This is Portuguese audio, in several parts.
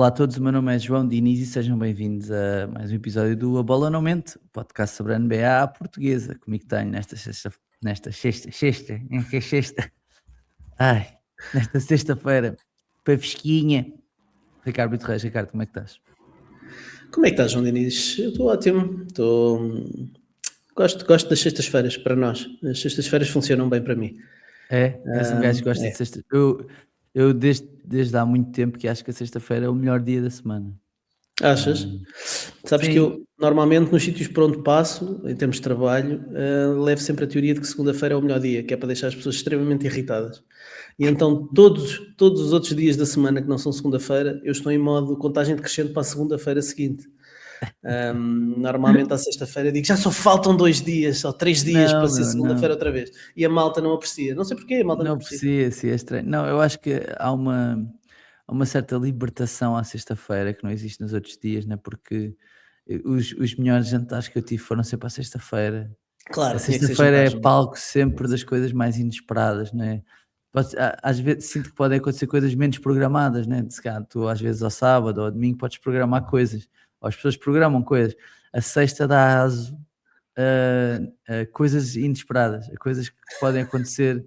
Olá a todos, o meu nome é João Diniz e sejam bem-vindos a mais um episódio do A Bola Não Mente, o podcast sobre a NBA portuguesa. Comigo tenho ai, nesta sexta-feira, para fresquinha. Ricardo Brito Reis, Ricardo, como é que estás? Como é que estás, João Diniz? Eu estou ótimo. Gosto das sextas-feiras para nós. As sextas-feiras funcionam bem para mim. És um gajo que gosta de sexta. Eu desde há muito tempo que acho que a sexta-feira é o melhor dia da semana. Achas? Sabes sim. que eu, normalmente, nos sítios por onde passo, em termos de trabalho, levo sempre a teoria de que segunda-feira é o melhor dia, que é para deixar as pessoas extremamente irritadas. E então, todos os outros dias da semana que não são segunda-feira, eu estou em modo contagem decrescente para a segunda-feira seguinte. Normalmente à sexta-feira digo já só faltam 2 dias ou 3 dias para ser segunda-feira outra vez, e a malta não aprecia, não sei porquê, a malta não aprecia. Sim, é estranho. Não, eu acho que há uma certa libertação à sexta-feira que não existe nos outros dias, né? Porque os melhores jantares que eu tive foram sempre à sexta-feira. A Claro, tinha que ser sexta-feira é jantares. palco sempre das coisas mais inesperadas, né? Às vezes sinto que podem acontecer coisas menos programadas, né? Se calhar tu às vezes ao sábado ou ao domingo podes programar coisas, ou as pessoas programam coisas. A sexta dá aso a coisas inesperadas, a coisas que podem acontecer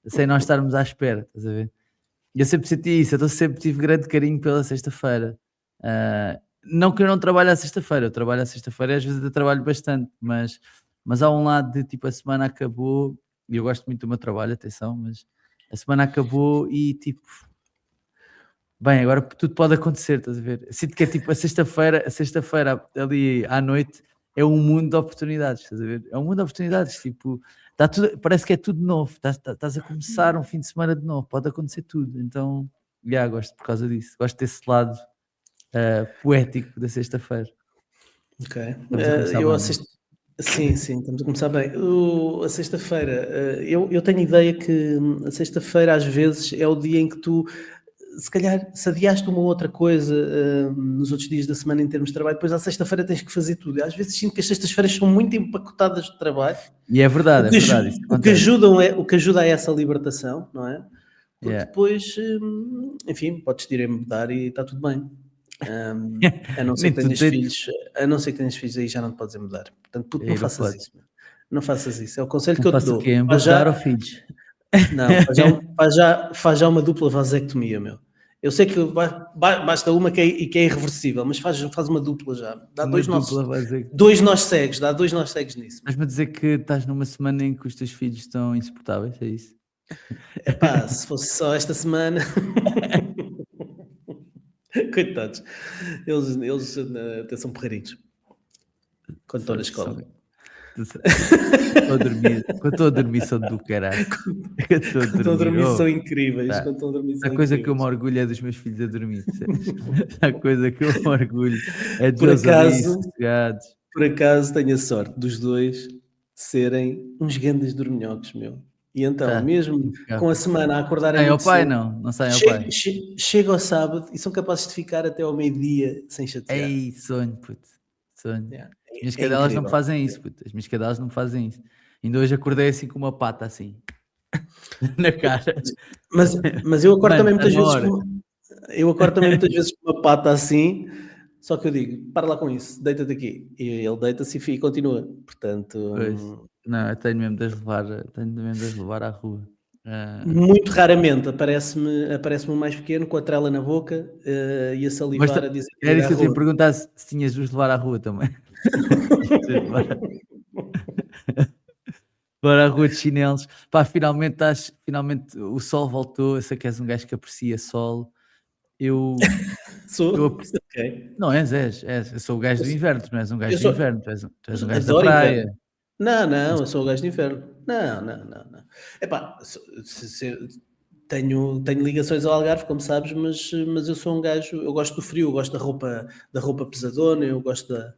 sem nós estarmos à espera, estás a ver? E eu sempre senti isso, sempre tive grande carinho pela sexta-feira. Não que eu não trabalhe à sexta-feira, eu trabalho à sexta-feira e às vezes eu trabalho bastante, mas há um lado de tipo a semana acabou, e eu gosto muito do meu trabalho, atenção, mas a semana acabou e tipo, bem, agora tudo pode acontecer, estás a ver? Eu sinto que é tipo a sexta-feira ali à noite é um mundo de oportunidades, estás a ver? É um mundo de oportunidades, tipo, parece que é tudo novo, estás a começar um fim de semana de novo, pode acontecer tudo, então, gosto por causa disso, gosto desse lado poético da sexta-feira. Ok. Estamos a começar Eu bem, a não é? sexta... Sim, estamos a começar bem. A sexta-feira, eu tenho ideia que a sexta-feira às vezes é o dia em que tu, se calhar, se adiaste uma outra coisa nos outros dias da semana em termos de trabalho, depois à sexta-feira tens que fazer tudo. Às vezes sinto que as sextas-feiras são muito empacotadas de trabalho, E é verdade, isso o que acontece. o que ajuda a essa libertação, não é? Porque Yeah. depois, enfim, podes te ir a mudar e está tudo bem. A não ser Nem que tudo tenhas filhos, aí já não te podes mudar. Portanto, puto, não não faças pode. isso, meu. Não faças isso. É o conselho Não que eu te faço o dou. quê? Embebedar ou filhos? Não, faz já uma dupla vasectomia, meu. Eu sei que basta uma que é irreversível, mas faz uma dupla já. Dá Uma dupla vai dizer. dá 2 nós cegos nisso. Estás-me a dizer que estás numa semana em que os teus filhos estão insuportáveis, é isso? Epá, se fosse só esta semana. Coitados. Eles até são porreirinhos quando estão na escola. Quando estou a dormir sou do caraças. Eu estou a Quando estão a dormir, dormir são oh, incríveis. tá. Quando estão a dormir A são coisa que eu me incríveis. orgulho é dos meus filhos a dormir, percebes? A coisa que eu me orgulho é de Por vê-los ali acaso, sossegados. por acaso tenho a sorte dos dois serem uns grandes dorminhocos, meu. E então, Tá, mesmo com a semana a acordarem saem ao muito pai, cedo, não saem ao pai. chega ao sábado e são capazes de ficar até ao meio-dia sem chatear. Ei, sonho, puto, sonho. Yeah. As minhas É cadelas não me incrível. fazem isso, puto. As minhas cadelas não me fazem isso. Ainda hoje acordei assim com uma pata assim, na cara. Mas eu acordo Mano, também está muitas na vezes hora. com uma pata assim, só que eu digo, para lá com isso, deita-te aqui. E ele deita-se e continua. Portanto, Pois. Não, eu tenho mesmo de as levar à rua. muito raramente aparece-me o mais pequeno com a trela na boca e a Mas salivar a dizer para era ir isso à que eu te ia rua. perguntar se tinhas de os levar à rua também. De os levar à rua de chinelos. Pá, finalmente o sol voltou. Eu sei que és um gajo que aprecia sol. Eu, eu Sou? aprecio. Ok. Não és. Eu sou o gajo do inverno, tu não és um Eu gajo do sou, inverno, tu és um gajo da adoro praia. inverno. Não, eu sou o gajo de inverno. Não. Epá, tenho ligações ao Algarve, como sabes, mas eu sou um gajo, eu gosto do frio, eu gosto da roupa pesadona,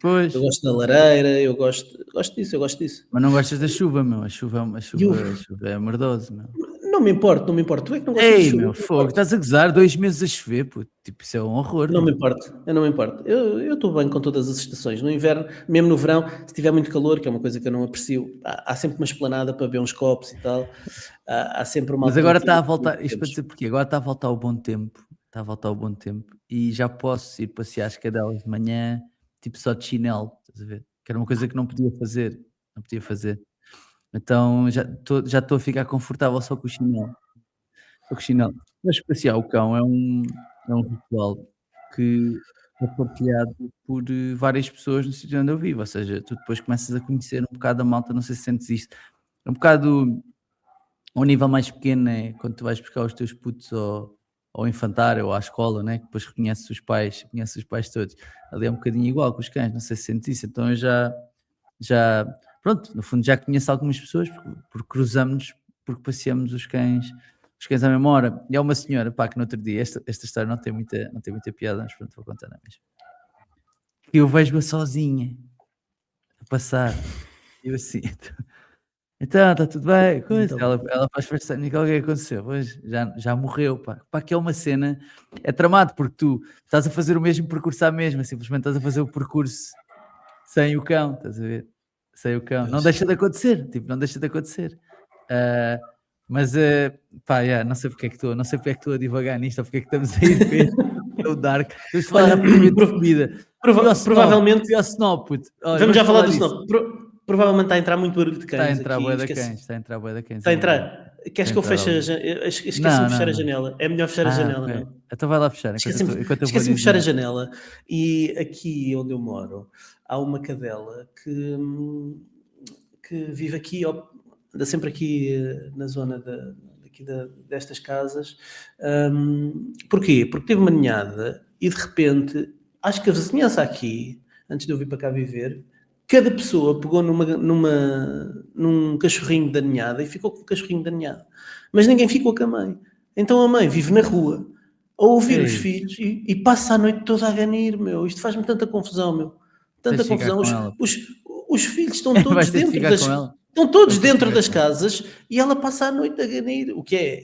Pois, eu gosto da lareira, eu gosto disso. mas não gostas da chuva, meu. A chuva, a E eu chuva, a chuva é merdoso, meu. não me importa. Tu é que não gostas de Ei, chuva, meu, não me fogo, importa. estás a gozar 2 meses a chover, puto. Tipo, isso é um horror, Não me meu. importa, eu não me importo. Eu estou bem com todas as estações. No inverno, mesmo no verão, se tiver muito calor, que é uma coisa que eu não aprecio, há sempre uma esplanada para beber uns copos e tal. Há sempre uma Mas agora está alternativa a para voltar, isto para temos. dizer porquê? Agora está a voltar o bom tempo está a voltar ao bom tempo e já posso ir passear as cadelas de manhã, tipo só de chinelo, estás a ver? Que era uma coisa que não podia fazer, não podia fazer. Então já estou a ficar confortável só com o chinelo, só com o chinelo. Mas passear o cão é um ritual que é partilhado por, várias pessoas no sítio onde eu vivo, ou seja, tu depois começas a conhecer um bocado a malta, não sei se sentes isto, é um bocado ao nível mais pequeno, é quando tu vais buscar os teus putos ao infantário ou à escola, né, que depois conheces os pais todos. Ali é um bocadinho igual com os cães, não sei se sentes isso, então eu já pronto, no fundo já conheço algumas pessoas porque cruzamos, porque passeamos os cães à mesma hora. E há uma senhora, pá, que no outro dia, esta história não tem muita piada, mas pronto, vou contar na mesma. Que eu vejo-a sozinha a passar, e eu assim: "Então, está tudo bem?" Coisa. Então, Ela faz força, Nico, o que é que aconteceu? Pois, já morreu, pá. Pá, que é uma cena, é tramado, porque tu estás a fazer o mesmo percurso à mesma, simplesmente estás a fazer o percurso sem o cão, estás a ver? Sem o cão. Não pois. deixa de acontecer, tipo, não deixa de acontecer. Ah, mas, pá, yeah, não sei porque é que estou a divagar nisto, ou porque é que estamos a ir para este tão dark. Temos de falar Olha, rapidamente de comida. provavelmente, Fui ao Snob, puto. Olha, vamos vamos já falar falar do disso. Snob. Provavelmente está a entrar muito barulho de Está a cães entrar bué aqui, da esqueci. cães, está a entrar bué da cães Está a aí. entrar? Está Queres a que eu entrar feche a ali. janela? Esqueci-me Não, de não, fechar a não. janela. É melhor fechar a Ah, janela, ok. não? Então vai lá fechar Esqueci-me enquanto eu vou esqueci de fechar a dizendo. janela e aqui onde eu moro há uma cadela que vive aqui, anda sempre aqui na zona destas casas. Porquê? Porque teve uma ninhada e de repente, acho que a vizinhança aqui, antes de eu vir para cá viver, cada pessoa pegou num cachorrinho da ninhada e ficou com o cachorrinho da ninhada. Mas ninguém ficou com a mãe. Então a mãe vive na rua a ouvir os Ei, filhos e passa a noite toda a ganir, meu. Isto faz-me tanta confusão, meu. tens Tanta de ficar confusão. com ela. Os filhos estão todos Vais ter de dentro ficar das, com ela. estão todos Vais ter de dentro ficar das com ela. casas e ela passa a noite a ganir, o que é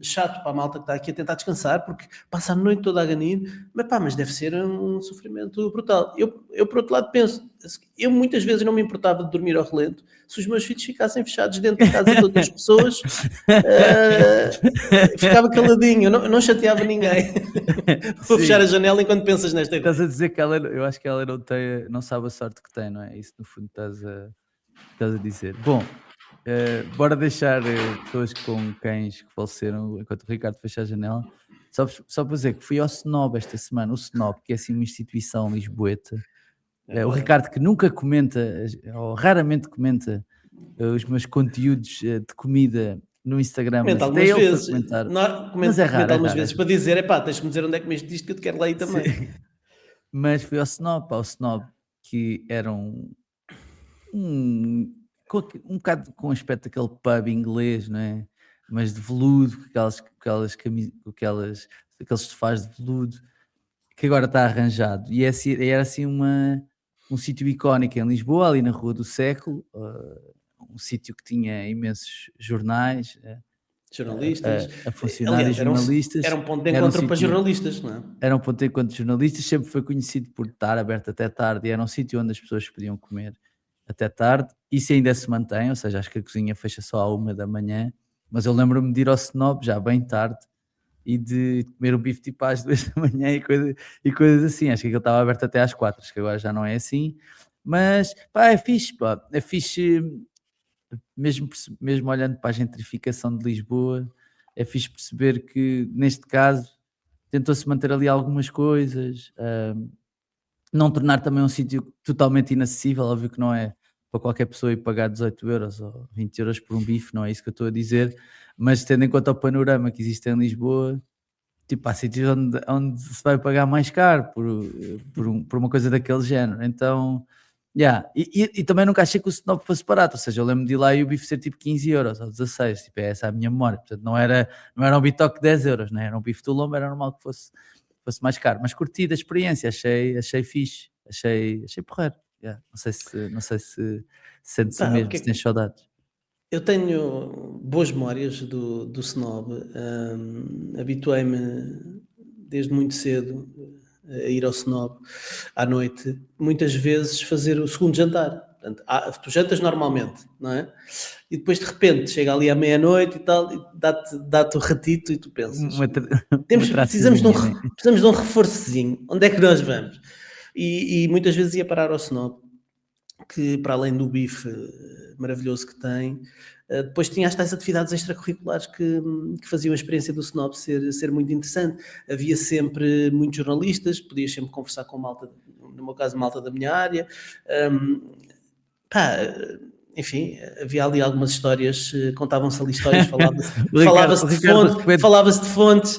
chato para a malta que está aqui a tentar descansar, porque passa a noite toda a ganir, mas pá, mas deve ser um sofrimento brutal. Eu por outro lado penso, eu muitas vezes não me importava de dormir ao relento se os meus filhos ficassem fechados dentro da casa de outras pessoas, ficava caladinho, eu não chateava ninguém. Vou fechar a Sim, janela enquanto pensas nesta estás a ideia. dizer que eu acho que ela não sabe a sorte que tem, não é? Isso no fundo estás a dizer. Bom, bora deixar, pessoas com cães que faleceram enquanto o Ricardo fecha a janela. Só para dizer que fui ao Snob esta semana, o Snob, que é assim uma instituição lisboeta. O Epá, Ricardo que nunca comenta, ou raramente comenta, os meus conteúdos, de comida no Instagram, comenta mas até algumas ele foi vezes, comentar. Mas é comenta raro, é algumas raro, é vezes para raro. dizer, epá, tens-me dizer onde é que comeste isto que eu te quero lá ir Sim. também. Mas fui ao Snob, pá, ao Snob, que era um um bocado com o aspecto daquele pub inglês, não é? Mas de veludo, aqueles sofás de veludo, que agora está arranjado. E era assim um sítio icónico em Lisboa, ali na Rua do Século, um sítio que tinha imensos jornais, Jornalistas. a funcionar e Aliás, era jornalistas. um ponto de Era um encontro para sítio jornalistas, não é? era um ponto de encontro de jornalistas, sempre foi conhecido por estar aberto até tarde e era um sítio onde as pessoas podiam comer até tarde. Isso ainda se mantém, ou seja, acho que a cozinha fecha só à 1 da manhã, mas eu lembro-me de ir ao Snob já bem tarde e de comer o bife tipo às 2 da manhã e coisas assim. Acho que aquilo estava aberto até às 4, acho que agora já não é assim. Mas pá, é fixe, pá. É fixe, mesmo olhando para a gentrificação de Lisboa, é fixe perceber que neste caso tentou-se manter ali algumas coisas, não tornar também um sítio totalmente inacessível, óbvio que não é para qualquer pessoa ir pagar 18 € ou 20 € por um bife, não é isso que eu estou a dizer, mas tendo em conta o panorama que existe em Lisboa, tipo, há sítios onde se vai pagar mais caro por uma coisa daquele género, então, yeah. E também nunca achei que o Snob fosse barato, ou seja, eu lembro de ir lá e o bife ser tipo 15 € ou 16, tipo, é essa a minha memória, portanto não era um bitoque de 10 €, né? Era um bife do lombo, era normal que fosse mais caro, mas curti da experiência, achei fixe, achei porreiro, yeah. Não sei se sentes o Pá, o mesmo, que é se tens que- saudades. eu tenho boas memórias do Snob. Habituei-me desde muito cedo a ir ao Snob à noite, muitas vezes fazer o segundo jantar. Portanto, tu jantas normalmente, não é? E depois de repente chega ali à meia-noite e tal, e dá-te o ratito e tu pensas, precisamos de um reforçozinho, onde é que nós vamos? E muitas vezes ia parar ao Snob, que para além do bife maravilhoso que tem, depois tinha as tais atividades extracurriculares que faziam a experiência do Snob ser muito interessante. Havia sempre muitos jornalistas, podias sempre conversar com malta, no meu caso malta da minha área, enfim, havia ali algumas histórias, contavam-se ali histórias, falava-se de fontes.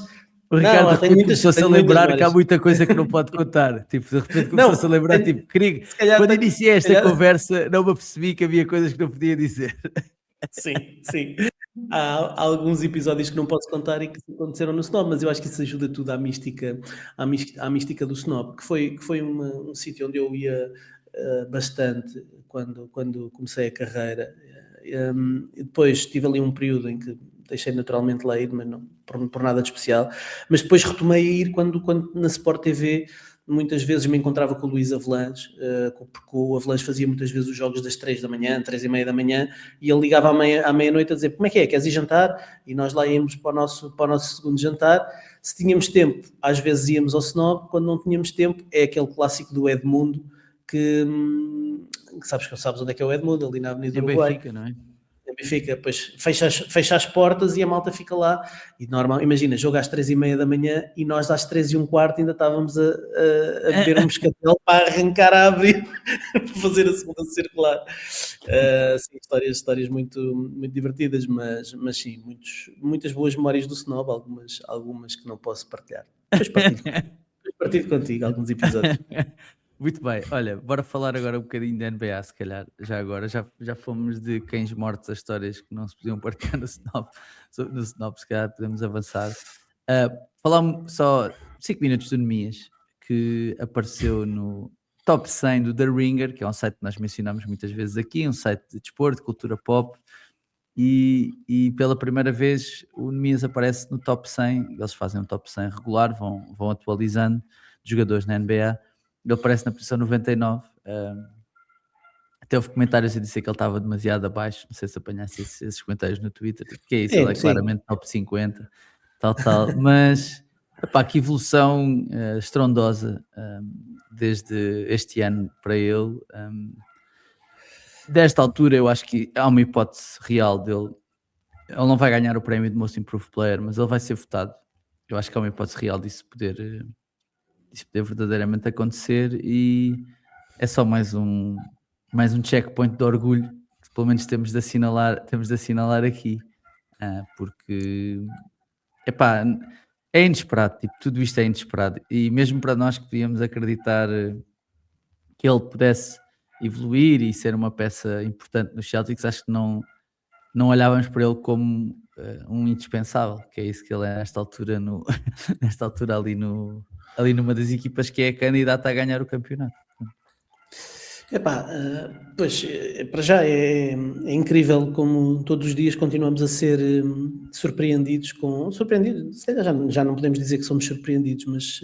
O Ricardo de repente começou-se a lembrar que há muita coisa que não pode contar. Tipo, de repente começou-se a lembrar, quando iniciei esta conversa não me apercebi que havia coisas que não podia dizer. Sim. Há alguns episódios que não posso contar e que aconteceram no Snob, mas eu acho que isso ajuda tudo à mística do Snob, que foi um sítio onde eu ia bastante quando comecei a carreira. E depois tive ali um período em que deixei naturalmente lá ir, mas não por nada de especial, mas depois retomei a ir quando na Sport TV muitas vezes me encontrava com o Luís Avelange, porque o Avelange fazia muitas vezes os jogos das 3 da manhã, 3 e meia da manhã, e ele ligava à meia-noite a dizer, como é que é, queres ir jantar? E nós lá íamos para o nosso segundo jantar. Se tínhamos tempo, às vezes íamos ao Snob, quando não tínhamos tempo, é aquele clássico do Edmundo, que sabes onde é que é o Edmundo, ali na Avenida do Uruguai. Benfica, não é? Fica, depois fecha as portas e a malta fica lá. E normal, imagina, jogo às 3 e meia da manhã e nós às 3 e um quarto ainda estávamos a beber um moscatel para arrancar a abrir, para fazer a segunda circular. Sim, histórias muito, muito divertidas, mas sim, muitas boas memórias do Snob, algumas que não posso partilhar. Depois partilho contigo alguns episódios. Muito bem, olha, bora falar agora um bocadinho da NBA, se calhar, já fomos de cães mortos a histórias que não se podiam partilhar no Snob, se calhar podemos avançar. Falar só 5 minutos de Nemias, que apareceu no top 100 do The Ringer, que é um site que nós mencionamos muitas vezes aqui, um site de desporto, de cultura pop, e pela primeira vez o Nemias aparece no top 100, eles fazem um top 100 regular, vão atualizando de jogadores na NBA. Ele aparece na posição 99. Até houve comentários a dizer que ele estava demasiado abaixo. Não sei se apanhasse esses comentários no Twitter. Que é isso? Ele é claramente top 50. Tal. Mas, que evolução estrondosa desde este ano para ele. Desta altura, eu acho que há uma hipótese real dele. Ele não vai ganhar o prémio de Most Improved Player, mas ele vai ser votado. Eu acho que há uma hipótese real disso poder verdadeiramente acontecer, e é só mais um checkpoint de orgulho que pelo menos temos de assinalar aqui, porque é inesperado, tudo isto é inesperado, e mesmo para nós que podíamos acreditar que ele pudesse evoluir e ser uma peça importante nos Celtics, acho que não olhávamos para ele como um indispensável, que é isso que ele é nesta altura ali numa das equipas que é candidata a ganhar o campeonato. Pois, para já é incrível como todos os dias continuamos a ser surpreendidos, se calhar já não podemos dizer que somos surpreendidos, mas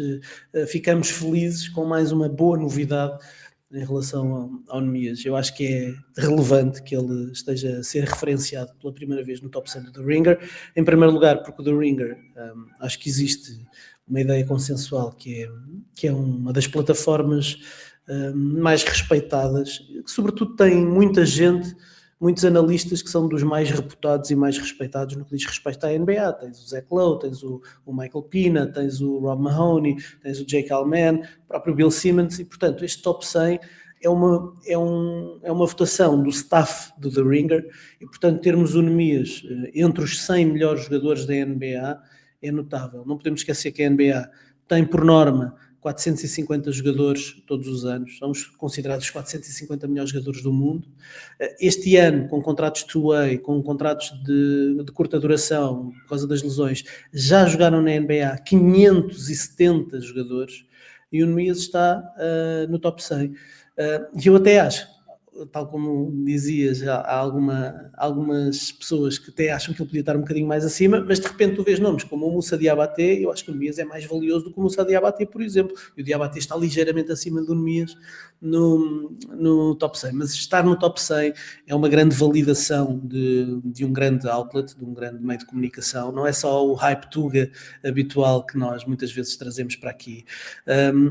ficamos felizes com mais uma boa novidade em relação ao Nemias. Eu acho que é relevante que ele esteja a ser referenciado pela primeira vez no top 100 do The Ringer. Em primeiro lugar, porque o The Ringer, acho que existe uma ideia consensual que é uma das plataformas mais respeitadas, que sobretudo tem muita gente, muitos analistas que são dos mais reputados e mais respeitados no que diz respeito à NBA. Tens o Zach Lowe, tens o Michael Pina, tens o Rob Mahoney, tens o Jake Allman, o próprio Bill Simmons, e portanto este top 100 é uma votação do staff do The Ringer, e portanto termos o Nemias entre os 100 melhores jogadores da NBA é notável. Não podemos esquecer que a NBA tem por norma 450 jogadores todos os anos, somos considerados os 450 melhores jogadores do mundo. Este ano, com contratos two-way, com contratos de curta duração, por causa das lesões, já jogaram na NBA 570 jogadores, e o Nemias está no top 100. E eu até acho, tal como dizias, há algumas pessoas que até acham que ele podia estar um bocadinho mais acima, mas de repente tu vês nomes como o Moussa Diabaté. Eu acho que o Nemias é mais valioso do que o Moussa Diabaté, por exemplo, e o Diabaté está ligeiramente acima do Nemias no top 100, mas estar no top 100 é uma grande validação de um grande outlet, de um grande meio de comunicação. Não é só o hype Tuga habitual que nós muitas vezes trazemos para aqui.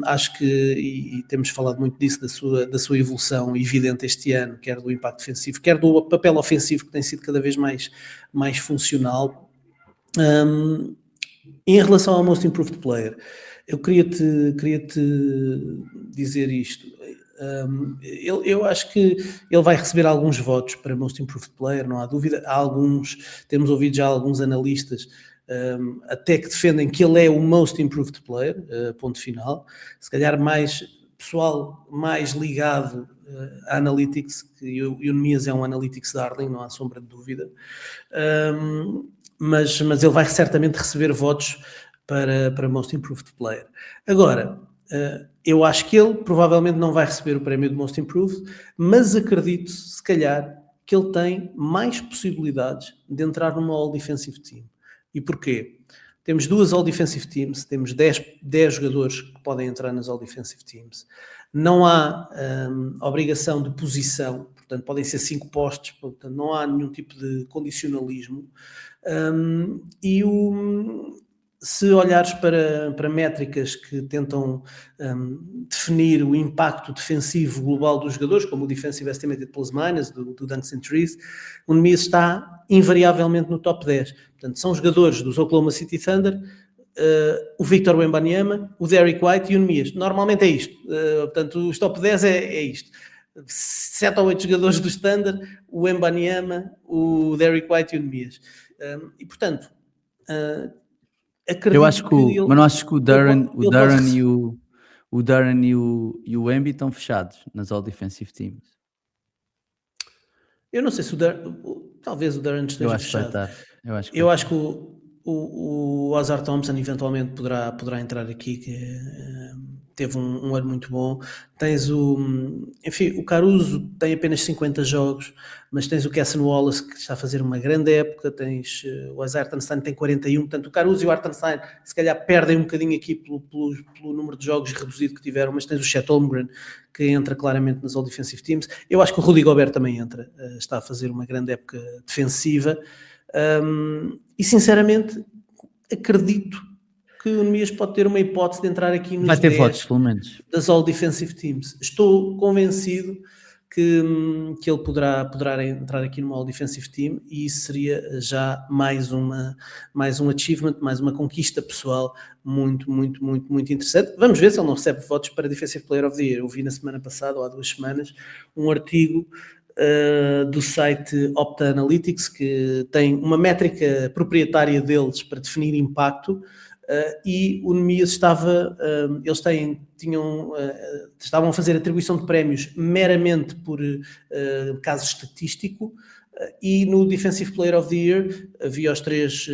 Acho que, e temos falado muito disso, da sua evolução evidente este ano, quer do impacto defensivo, quer do papel ofensivo, que tem sido cada vez mais funcional. Em relação ao Most Improved Player, eu queria-te dizer isto. Eu acho que ele vai receber alguns votos para Most Improved Player, não há dúvida. Temos ouvido já alguns analistas até que defendem que ele é o Most Improved Player, ponto final. Se calhar mais pessoal mais ligado a Analytics, que o Nemias é um Analytics Darling, não há sombra de dúvida. Mas ele vai certamente receber votos para Most Improved Player. Agora, eu acho que ele provavelmente não vai receber o prémio de Most Improved, mas acredito, se calhar, que ele tem mais possibilidades de entrar numa All-Defensive Team. E porquê? Temos 2 All-Defensive Teams, temos 10 jogadores que podem entrar nas All-Defensive Teams. Não há obrigação de posição, portanto, podem ser 5 postos, portanto, não há nenhum tipo de condicionalismo. Se olhares para métricas que tentam definir o impacto defensivo global dos jogadores, como o Defensive Estimated Plus Minus, do Dunks and Trees, o Nemias está invariavelmente no top 10. Portanto, são jogadores dos Oklahoma City Thunder, o Victor Wembanyama, o Derrick White e o Nemias. Normalmente é isto. Portanto, os top 10 é isto. 7 ou 8 jogadores do Thunder, o Wembanyama, o Derrick White e o Nemias. E, portanto... eu acho que mas não acho que o Duren e o Wemby estão fechados nas All Defensive Teams. Eu não sei se talvez o Duren esteja fechado. Eu acho que o Ozar Thompson eventualmente poderá entrar aqui, que teve um ano muito bom. Tens o Caruso tem apenas 50 jogos, mas tens o Cassian Wallace, que está a fazer uma grande época. Tens o Isaiah Hartenstein, tem 41. Portanto, o Caruso e o Hartenstein se calhar perdem um bocadinho aqui pelo número de jogos reduzido que tiveram, mas tens o Chet Holmgren, que entra claramente nas All Defensive Teams. Eu acho que o Rudy Gobert também entra, está a fazer uma grande época defensiva. E sinceramente acredito que o Nemias pode ter uma hipótese de entrar aqui nos vai ter 10 votos, pelo menos, das All Defensive Teams. Estou convencido que ele poderá entrar aqui numa All Defensive Team, e isso seria já mais um achievement, mais uma conquista pessoal muito, muito, muito, muito interessante. Vamos ver se ele não recebe votos para Defensive Player of the Year. Eu vi na semana passada, ou há 2 semanas, um artigo do site Opta Analytics, que tem uma métrica proprietária deles para definir impacto, e o Nemias eles estavam a fazer atribuição de prémios meramente por caso estatístico, e no Defensive Player of the Year havia os 3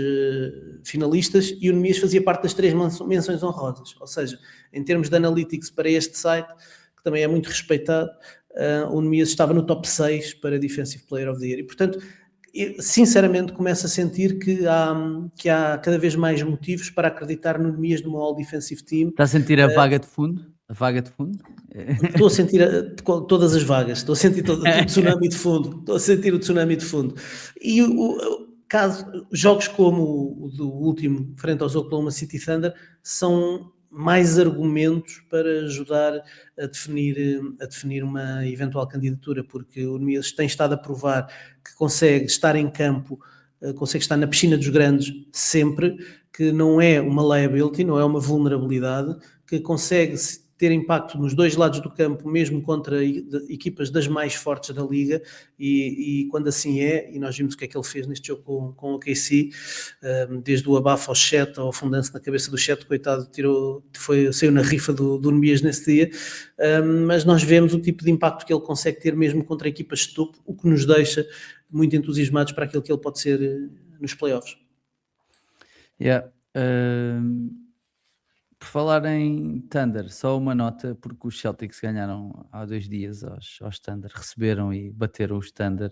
finalistas, e o Nemias fazia parte das 3 menções honrosas. Ou seja, em termos de analytics para este site, que também é muito respeitado, o Nemias estava no top 6 para Defensive Player of the Year. E, portanto, sinceramente começo a sentir que há cada vez mais motivos para acreditar no Nemias numa All Defensive Team. Está a sentir a vaga de fundo? Estou a sentir todas as vagas, estou a sentir o tsunami de fundo, estou a sentir o tsunami de fundo. E jogos como o do último, frente aos Oklahoma City Thunder, são mais argumentos para ajudar a definir uma eventual candidatura, porque o Nemias tem estado a provar que consegue estar em campo, consegue estar na piscina dos grandes sempre, que não é uma liability, não é uma vulnerabilidade, que consegue ter impacto nos 2 lados do campo, mesmo contra equipas das mais fortes da liga, e quando assim é, e nós vimos o que é que ele fez neste jogo com o KC, desde o abafo ao Chet, ao afundanço na cabeça do Chet, coitado, saiu na rifa do Nemias nesse dia, mas nós vemos o tipo de impacto que ele consegue ter mesmo contra equipas de topo, o que nos deixa muito entusiasmados para aquilo que ele pode ser nos playoffs. Yeah. Por falar em Thunder, só uma nota, porque os Celtics ganharam há 2 dias aos Thunder, receberam e bateram os Thunder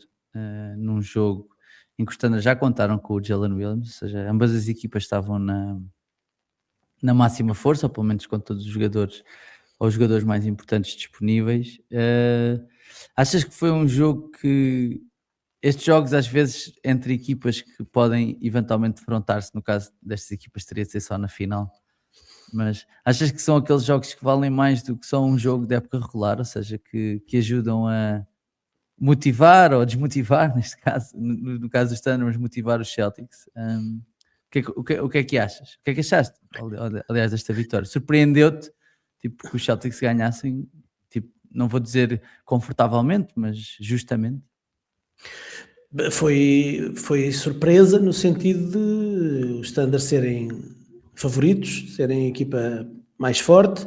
num jogo em que os Thunder já contaram com o Jalen Williams, ou seja, ambas as equipas estavam na máxima força, ou pelo menos com todos os jogadores, ou os jogadores mais importantes disponíveis. Achas que foi um jogo que... Estes jogos, às vezes, entre equipas que podem eventualmente defrontar-se, no caso destas equipas teria de ser só na final, mas achas que são aqueles jogos que valem mais do que só um jogo de época regular, ou seja, que ajudam a motivar ou desmotivar, neste caso, no caso dos Thunder, mas motivar os Celtics? O que é que achas? O que é que achaste, aliás, desta vitória? Surpreendeu-te, tipo, que os Celtics ganhassem, tipo, não vou dizer confortavelmente, mas justamente? Foi surpresa no sentido de os Thunder serem favoritos, serem a equipa mais forte,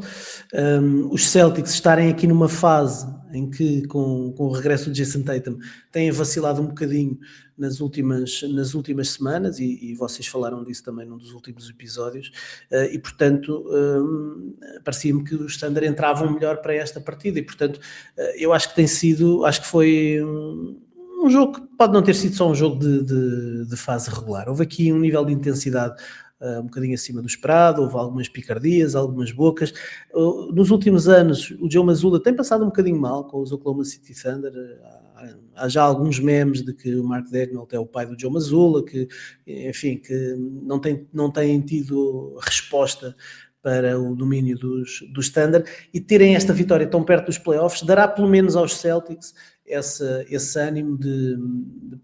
os Celtics estarem aqui numa fase em que, com o regresso de Jason Tatum, têm vacilado um bocadinho nas últimas semanas, e vocês falaram disso também num dos últimos episódios, e portanto parecia-me que os Thunder entravam melhor para esta partida, e portanto eu acho que acho que foi um jogo que pode não ter sido só um jogo de fase regular. Houve aqui um nível de intensidade um bocadinho acima do esperado, houve algumas picardias, algumas bocas. Nos últimos anos, o Joe Mazzulla tem passado um bocadinho mal com os Oklahoma City Thunder. Há já alguns memes de que o Mark Daigneault é o pai do Joe Mazzulla, que, enfim, que não tem tido resposta para o domínio dos Thunder, e terem esta vitória tão perto dos playoffs dará pelo menos aos Celtics esse ânimo de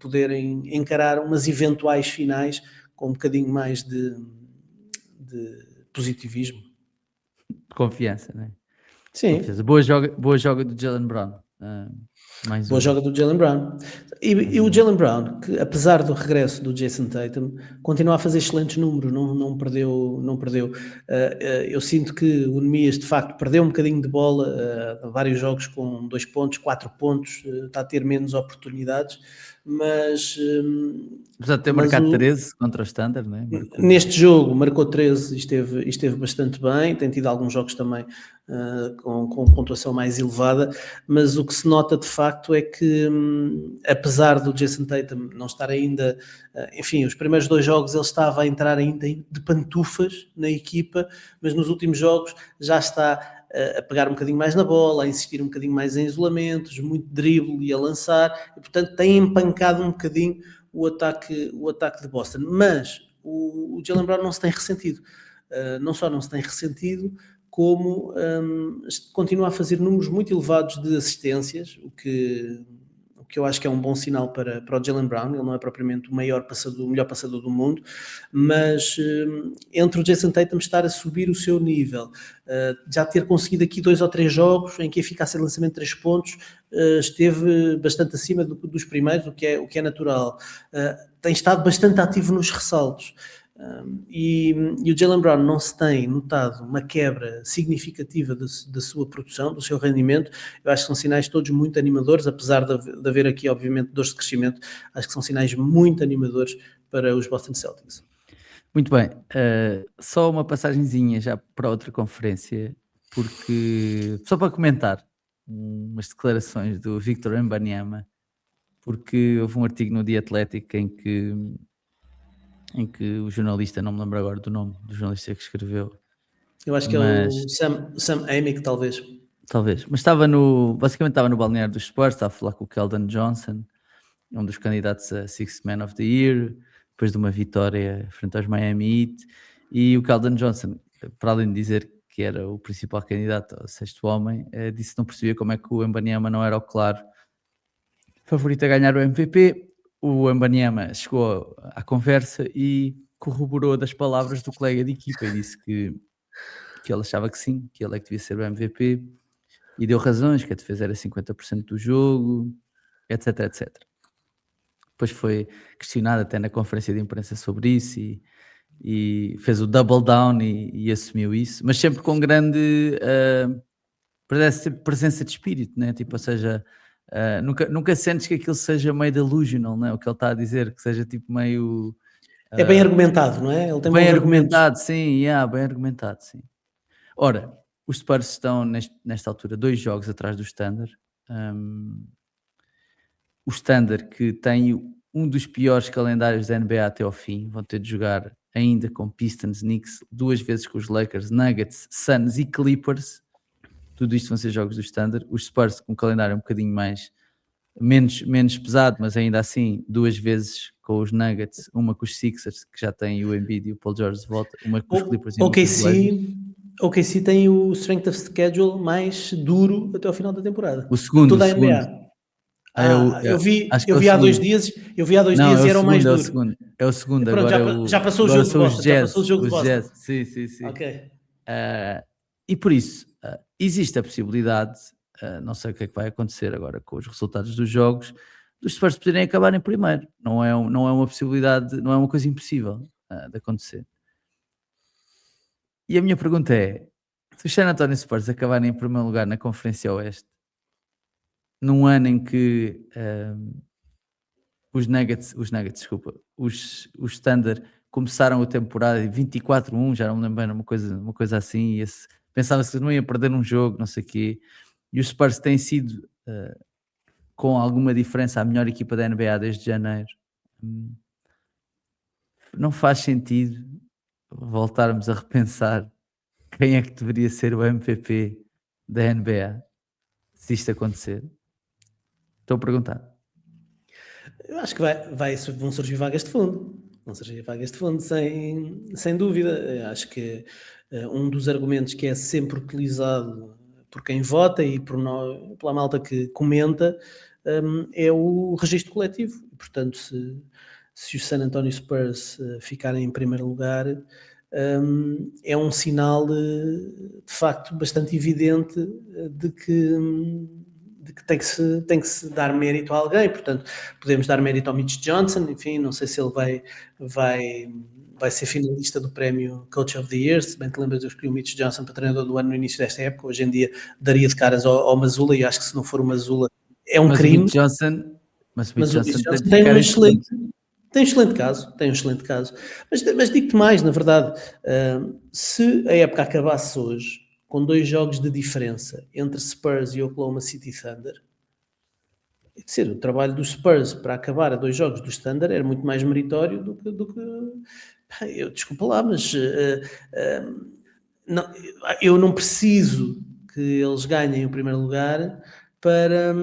poderem encarar umas eventuais finais com um bocadinho mais de positivismo. Confiança, não é? Sim. Confiança. Boa joga do Jaylen Brown. Boa joga do Jaylen Brown. E o Jaylen Brown, que apesar do regresso do Jason Tatum, continua a fazer excelentes números, não perdeu. Eu sinto que o Nemias de facto perdeu um bocadinho de bola, vários jogos com 2 pontos, 4 pontos, está a ter menos oportunidades, mas... Apesar de ter marcado 13 contra o Standard, não é? Neste jogo marcou 13 e esteve bastante bem, tem tido alguns jogos também com pontuação mais elevada, mas o que se nota de facto é que apesar do Jason Tatum não estar ainda, enfim, os primeiros 2 jogos ele estava a entrar ainda de pantufas na equipa, mas nos últimos jogos já está a pegar um bocadinho mais na bola, a insistir um bocadinho mais em isolamentos, muito drible e a lançar, e portanto tem empancado um bocadinho o ataque de Boston, mas o Jaylen Brown não se tem ressentido, não só não se tem ressentido, como continua a fazer números muito elevados de assistências, o que eu acho que é um bom sinal para o Jaylen Brown. Ele não é propriamente o melhor passador do mundo, mas entre o Jason Tatum estar a subir o seu nível, já ter conseguido aqui 2 ou 3 jogos em que a eficácia de lançamento de 3 pontos esteve bastante acima dos primeiros, o que é natural. Tem estado bastante ativo nos ressaltos. E o Jaylen Brown não se tem notado uma quebra significativa da sua produção, do seu rendimento. Eu acho que são sinais todos muito animadores, apesar de haver aqui obviamente dores de crescimento. Acho que são sinais muito animadores para os Boston Celtics. Muito bem, só uma passagenzinha já para outra conferência, porque só para comentar umas declarações do Victor Wembanyama, porque houve um artigo no The Athletic em que o jornalista, não me lembro agora do nome do jornalista que escreveu. Eu acho que é o Sam Amick, talvez. Talvez, mas basicamente estava no balneário dos Spurs, estava a falar com o Keldon Johnson, um dos candidatos a Sixth Man of the Year, depois de uma vitória frente aos Miami Heat, e o Keldon Johnson, para além de dizer que era o principal candidato ao 6º homem, disse que não percebia como é que o Wembanyama não era o claro favorito a ganhar o MVP. O Wembanyama chegou à conversa e corroborou das palavras do colega de equipa e disse que ele achava que sim, que ele é que devia ser o MVP, e deu razões, que a defesa era 50% do jogo, etc, etc. Depois foi questionado até na conferência de imprensa sobre isso e fez o double down e assumiu isso, mas sempre com grande presença de espírito, né? Tipo, ou seja, nunca sentes que aquilo seja meio delusional, né? O que ele está a dizer, que seja tipo meio... É bem argumentado, não é? Ele tem bem argumentado, sim, bem argumentado, sim. Ora, os Spurs estão nesta altura 2 jogos atrás do Standard. O Standard, que tem um dos piores calendários da NBA até ao fim, vão ter de jogar ainda com Pistons, Knicks, 2 vezes com os Lakers, Nuggets, Suns e Clippers. Tudo isto vão ser jogos do Standard. Os Spurs com um calendário um bocadinho menos pesado, mas ainda assim 2 vezes com os Nuggets, uma com os Sixers, que já têm o Embiid e o Paul George de volta, uma com os Clippers e uma com os Blazers. O OKC tem o strength of schedule mais duro até ao final da temporada. O segundo, toda a o segundo. NBA. Eu vi há 2 dias e era o mais duro. É o segundo, pronto, agora já passou o jogo de Boston. Já passou o jogo de Boston. Sim. Ok. E por isso, existe a possibilidade, não sei o que é que vai acontecer agora com os resultados dos jogos, dos Spurs poderem acabar em primeiro. Não é uma possibilidade, não é uma coisa impossível de acontecer. E a minha pergunta é, se os San Antonio Spurs acabarem em primeiro lugar na Conferência Oeste, num ano em que os Thunder começaram a temporada de 24-1, já não me lembro, uma coisa assim, pensava-se que não ia perder um jogo, não sei o quê, e os Spurs têm sido, com alguma diferença, a melhor equipa da NBA desde janeiro. Não faz sentido voltarmos a repensar quem é que deveria ser o MVP da NBA se isto acontecer. Estou a perguntar. Eu acho que vão surgir vagas de fundo. Vão surgir vagas de fundo, sem dúvida. Eu acho que um dos argumentos que é sempre utilizado por quem vota e pela malta que comenta é o registro coletivo. Portanto, se os San Antonio Spurs ficarem em primeiro lugar, é um sinal de facto bastante evidente de que tem que se dar mérito a alguém. Portanto, podemos dar mérito ao Mitch Johnson, enfim, não sei se ele vai ser finalista do prémio Coach of the Year. Se bem te lembras, eu escolhi o Mitch Johnson para treinador do ano no início desta época. Hoje em dia daria de caras ao Mazzulla, e acho que se não for o Mazzulla é um crime. O Mitch Johnson tem um excelente caso. Mas digo-te mais, na verdade, se a época acabasse hoje com 2 jogos de diferença entre Spurs e Oklahoma City Thunder, o trabalho dos Spurs para acabar a 2 jogos do Thunder era muito mais meritório do que desculpa lá, mas eu não preciso que eles ganhem o primeiro lugar para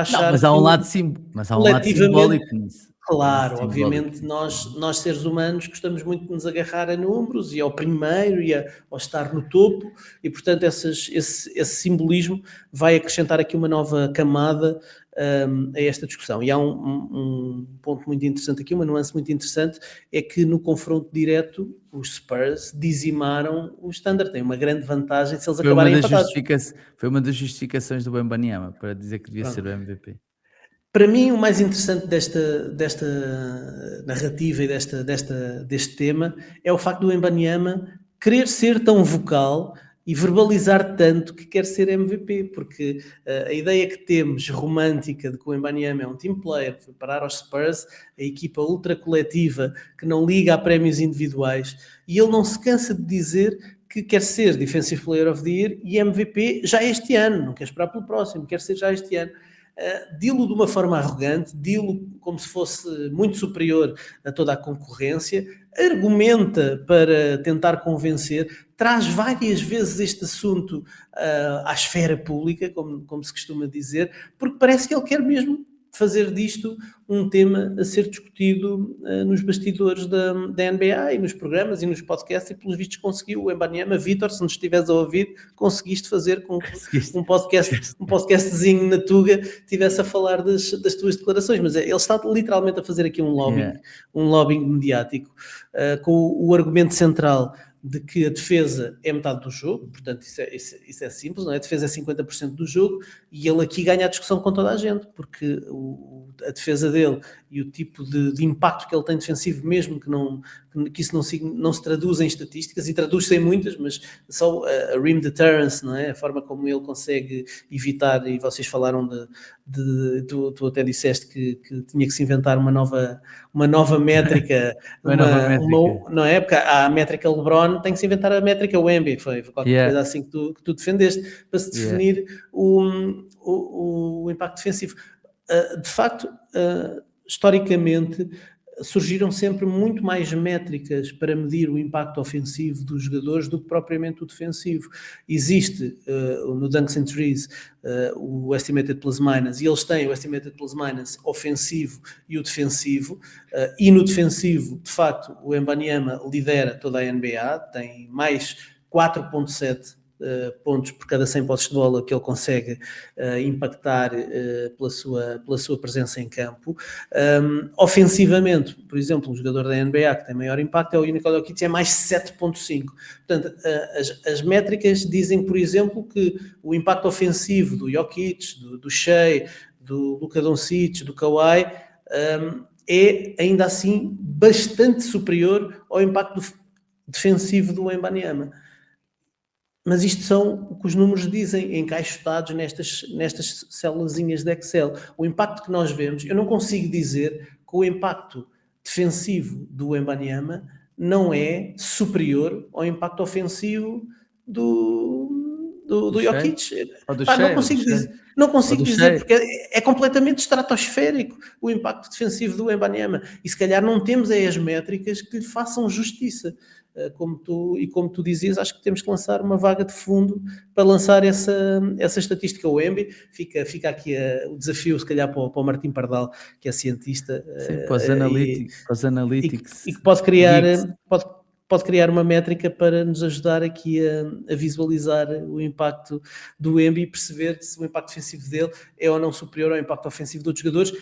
achar. Não, mas há um lado simbólico nisso. Claro, obviamente nós seres humanos gostamos muito de nos agarrar a números e ao primeiro e ao estar no topo, e portanto esse simbolismo vai acrescentar aqui uma nova camada a esta discussão. E há um ponto muito interessante aqui, uma nuance muito interessante, é que no confronto direto os Spurs dizimaram o Standard, tem uma grande vantagem se eles acabarem empatados. Foi uma das justificações do Wembanyama para dizer que devia ser o MVP. Para mim, o mais interessante desta narrativa e deste tema é o facto do Wembanyama querer ser tão vocal e verbalizar tanto que quer ser MVP, porque a ideia que temos romântica de que o Wembanyama é um team player, foi parar aos Spurs, a equipa ultra coletiva que não liga a prémios individuais, e ele não se cansa de dizer que quer ser Defensive Player of the Year e MVP já este ano, não quer esperar pelo próximo, quer ser já este ano. Dilo de uma forma arrogante, dilo como se fosse muito superior a toda a concorrência, argumenta para tentar convencer, traz várias vezes este assunto à esfera pública, como se costuma dizer, porque parece que ele quer mesmo fazer disto um tema a ser discutido nos bastidores da NBA e nos programas e nos podcasts, e pelos vistos conseguiu. O Wembanyama, Vítor, se nos estiveres a ouvir, conseguiste fazer com que um podcastzinho na Tuga estivesse a falar das tuas declarações, mas ele está literalmente a fazer aqui um lobbying mediático, com o argumento central de que a defesa é metade do jogo, portanto isso é simples, não é? A defesa é 50% do jogo, e ele aqui ganha a discussão com toda a gente, porque a defesa dele e o tipo de impacto que ele tem defensivo, mesmo que isso não se traduz em estatísticas, e traduz-se em muitas, mas só a rim deterrence, não é? A forma como ele consegue evitar, e vocês falaram tu até disseste que tinha que se inventar uma nova métrica, não é? Porque há a métrica LeBron, LeBron, tem que se inventar a métrica Wemby, foi qualquer coisa assim que tu defendeste, para se definir o impacto defensivo. De facto, historicamente, surgiram sempre muito mais métricas para medir o impacto ofensivo dos jogadores do que propriamente o defensivo. Existe no Dunks and Threes o Estimated Plus Minus, e eles têm o Estimated Plus Minus ofensivo e o defensivo, e no defensivo, de facto, o Wembanyama lidera toda a NBA, tem mais 4.7 pontos por cada 100 posses de bola que ele consegue impactar pela sua presença em campo. Ofensivamente, por exemplo, um jogador da NBA que tem maior impacto é o Nikola Jokic, é mais 7.5. Portanto, as métricas dizem, por exemplo, que o impacto ofensivo do Jokic, do Shea, do Luka Doncic, do Kawhi, é ainda assim bastante superior ao impacto defensivo do Wembanyama. Mas isto são o que os números dizem, encaixotados nestas célulazinhas de Excel. O impacto que nós vemos, eu não consigo dizer que o impacto defensivo do Wembanyama não é superior ao impacto ofensivo do Jokic. Não consigo dizer, porque é completamente estratosférico o impacto defensivo do Wembanyama. E se calhar não temos aí as métricas que lhe façam justiça. Como tu dizias, acho que temos que lançar uma vaga de fundo para lançar essa estatística. O Wemby, fica aqui o desafio, se calhar, para o Martim Pardal, que é cientista. Sim, para os analytics. E que pode criar uma métrica para nos ajudar aqui a visualizar o impacto do Wemby e perceber se o impacto defensivo dele é ou não superior ao impacto ofensivo de outros jogadores.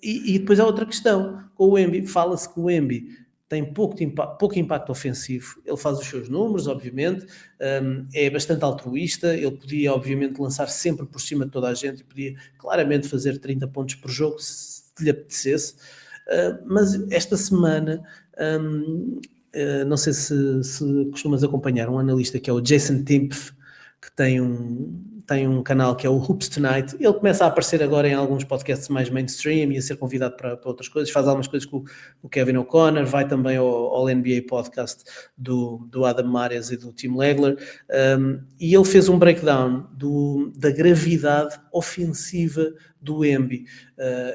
E depois há outra questão. Com o Wemby, fala-se que o Wemby tem pouco impacto ofensivo, ele faz os seus números, obviamente, é bastante altruísta, ele podia, obviamente, lançar sempre por cima de toda a gente, podia claramente fazer 30 pontos por jogo, se lhe apetecesse, mas esta semana, não sei se costumas acompanhar um analista que é o Jason Timpf, que tem um canal que é o Hoops Tonight. Ele começa a aparecer agora em alguns podcasts mais mainstream e a ser convidado para outras coisas, faz algumas coisas com o Kevin O'Connor, vai também ao NBA podcast do Adam Mares e do Tim Legler, e ele fez um breakdown da gravidade ofensiva do Wemby,